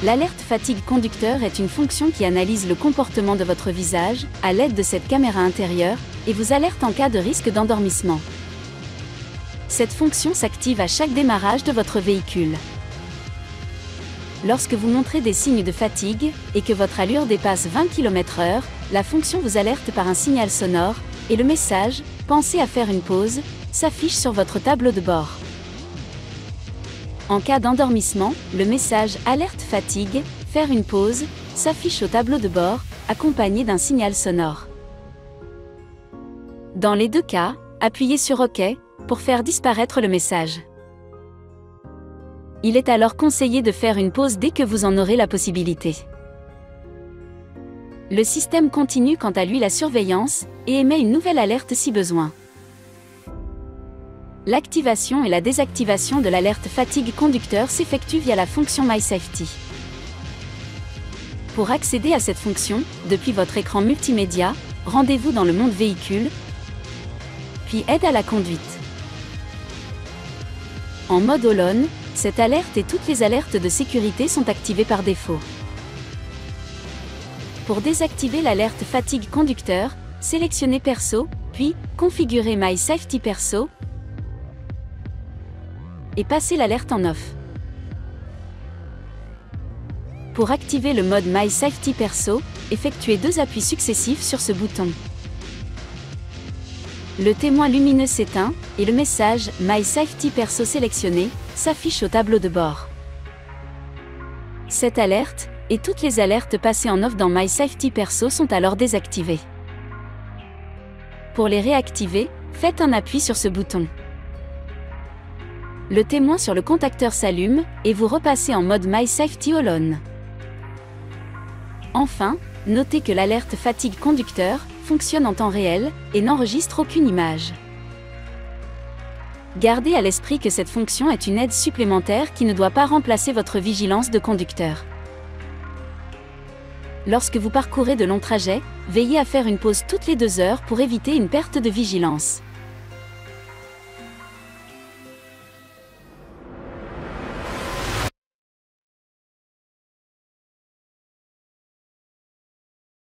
L'alerte fatigue conducteur est une fonction qui analyse le comportement de votre visage, à l'aide de cette caméra intérieure, et vous alerte en cas de risque d'endormissement. Cette fonction s'active à chaque démarrage de votre véhicule. Lorsque vous montrez des signes de fatigue, et que votre allure dépasse 20 km/h, la fonction vous alerte par un signal sonore, et le message « Pensez à faire une pause » s'affiche sur votre tableau de bord. En cas d'endormissement, le message « Alerte fatigue, faire une pause » s'affiche au tableau de bord, accompagné d'un signal sonore. Dans les deux cas, appuyez sur OK pour faire disparaître le message. Il est alors conseillé de faire une pause dès que vous en aurez la possibilité. Le système continue quant à lui la surveillance et émet une nouvelle alerte si besoin. L'activation et la désactivation de l'alerte fatigue conducteur s'effectuent via la fonction MySafety. Pour accéder à cette fonction, depuis votre écran multimédia, rendez-vous dans le mode véhicule, puis aide à la conduite. En mode All-on, cette alerte et toutes les alertes de sécurité sont activées par défaut. Pour désactiver l'alerte fatigue conducteur, sélectionnez Perso, puis configurez MySafety Perso et passez l'alerte en off. Pour activer le mode MySafety Perso, effectuez 2 appuis successifs sur ce bouton. Le témoin lumineux s'éteint, et le message « MySafety Perso sélectionné » s'affiche au tableau de bord. Cette alerte, et toutes les alertes passées en off dans MySafety Perso sont alors désactivées. Pour les réactiver, faites un appui sur ce bouton. Le témoin sur le contacteur s'allume, et vous repassez en mode MySafety All-on. Enfin, notez que l'alerte fatigue conducteur fonctionne en temps réel et n'enregistre aucune image. Gardez à l'esprit que cette fonction est une aide supplémentaire qui ne doit pas remplacer votre vigilance de conducteur. Lorsque vous parcourez de longs trajets, veillez à faire une pause toutes les 2 heures pour éviter une perte de vigilance.